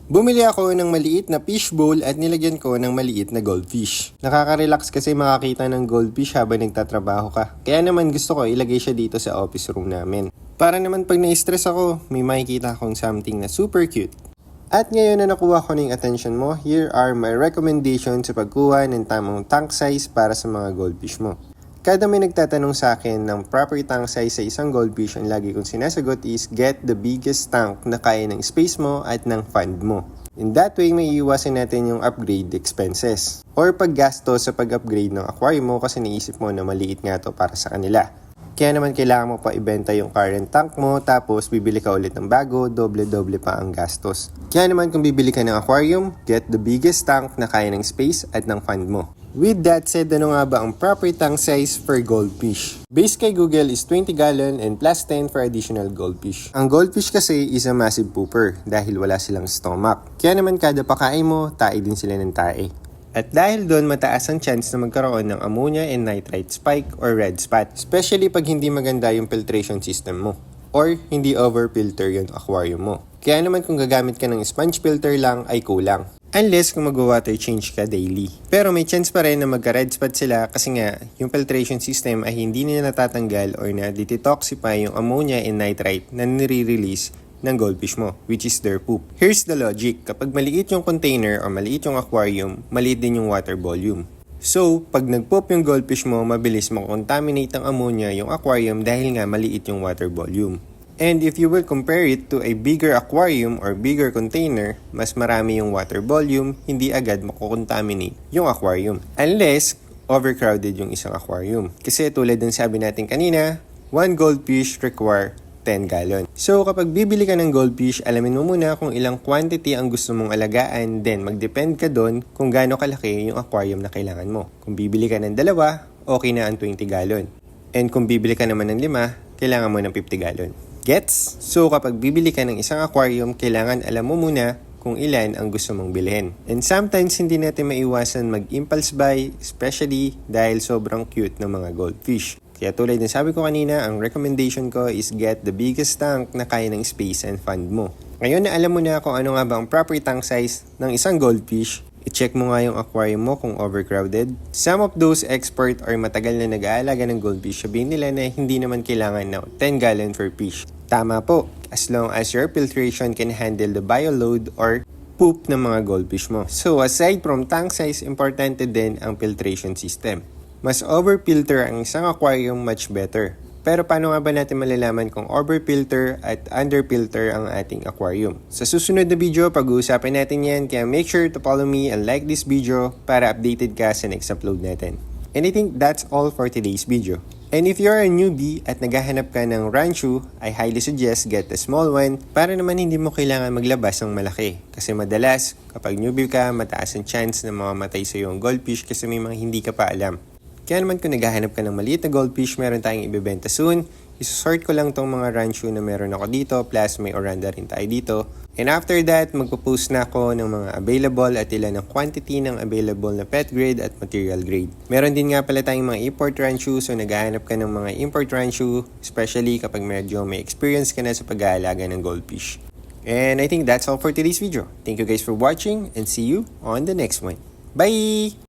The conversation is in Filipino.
Bumili ako ng maliit na fish bowl at nilagyan ko ng maliit na goldfish. Nakaka-relax kasi makakita ng goldfish habang nagtatrabaho ka. Kaya naman gusto ko ilagay siya dito sa office room namin. Para naman pag na-stress ako, may makikita akong something na super cute. At ngayon na nakuha ko ng attention mo, here are my recommendations sa pagkuha ng tamang tank size para sa mga goldfish mo. Kada may nagtatanong sa akin ng proper tank size sa isang goldfish, ang lagi kong sinasagot is get the biggest tank na kaya ng space mo at ng fund mo. In that way, may iwasan natin yung upgrade expenses or paggasto sa pag-upgrade ng aquarium mo kasi naisip mo na maliit nga to para sa kanila. Kaya naman kailangan mo pa ibenta yung current tank mo tapos bibili ka ulit ng bago, doble-doble pa ang gastos. Kaya naman kung bibili ka ng aquarium, get the biggest tank na kaya ng space at ng fund mo. With that said, ano nga ba ang proper tank size for goldfish? Base kay Google is 20 gallon and plus 10 for additional goldfish. Ang goldfish kasi is a massive pooper dahil wala silang stomach. Kaya naman kada pakain mo, tae din sila ng tae. At dahil doon, mataas ang chance na magkaroon ng ammonia and nitrite spike or red spot. Especially pag hindi maganda yung filtration system mo or hindi over-filter yung aquarium mo. Kaya naman kung gagamit ka ng sponge filter lang ay kulang. Unless kung mag-water change ka daily. Pero may chance pa rin na magka-red spot sila kasi nga yung filtration system ay hindi nila natatanggal or na-detoxify yung ammonia and nitrite na nire-release ng goldfish mo, which is their poop. Here's the logic. Kapag maliit yung container o maliit yung aquarium, maliit din yung water volume. So, pag nag-poop yung goldfish mo, mabilis makontaminate ang ammonia yung aquarium dahil nga maliit yung water volume. And if you will compare it to a bigger aquarium or bigger container, mas marami yung water volume, hindi agad makukontaminate yung aquarium. Unless overcrowded yung isang aquarium. Kasi tulad ng sabi natin kanina, 1 goldfish require 10 gallon. So kapag bibili ka ng goldfish, alamin mo muna kung ilang quantity ang gusto mong alagaan, then mag-depend ka doon kung gaano kalaki yung aquarium na kailangan mo. Kung bibili ka ng 2, okay na ang 20 gallon. And kung bibili ka naman ng 5, kailangan mo ng 50 gallon. Gets? So kapag bibili ka ng isang aquarium, kailangan alam mo muna kung ilan ang gusto mong bilhin. And sometimes hindi natin maiwasan mag-impulse buy, especially dahil sobrang cute ng mga goldfish. Kaya tulad ng sabi ko kanina, ang recommendation ko is get the biggest tank na kaya ng space and fund mo. Ngayon na alam mo na kung ano nga ba ang proper tank size ng isang goldfish, i-check mo nga yung aquarium mo kung overcrowded. Some of those expert or matagal na nag-aalaga ng goldfish, sabihin nila na hindi naman kailangan na 10 gallon per fish. Tama po, as long as your filtration can handle the bioload or poop ng mga goldfish mo. So aside from tank size, importante din ang filtration system. Mas overfilter ang isang aquarium, much better. Pero paano nga ba natin malalaman kung overfilter at underfilter ang ating aquarium? Sa susunod na video, pag-uusapan natin yan. Kaya make sure to follow me and like this video para updated ka sa next upload natin. And I think that's all for today's video. And if you're a newbie at naghahanap ka ng ranchu, I highly suggest get a small one para naman hindi mo kailangan maglabas ng malaki. Kasi madalas, kapag newbie ka, mataas ang chance na mamamatay sa iyo ang goldfish kasi may mga hindi ka pa alam. Kaya naman kung naghahanap ka ng maliit na goldfish, meron tayong ibebenta soon. Isusort ko lang tong mga ranchu na meron ako dito, plus may oranda rin tayo dito. And after that, magpo-post na ako ng mga available at ilan ang quantity ng available na pet grade at material grade. Meron din nga pala tayong mga import ranchu, so naghahanap ka ng mga import ranchu, especially kapag medyo may experience ka na sa pag-aalaga ng goldfish. And I think that's all for today's video. Thank you guys for watching and see you on the next one. Bye!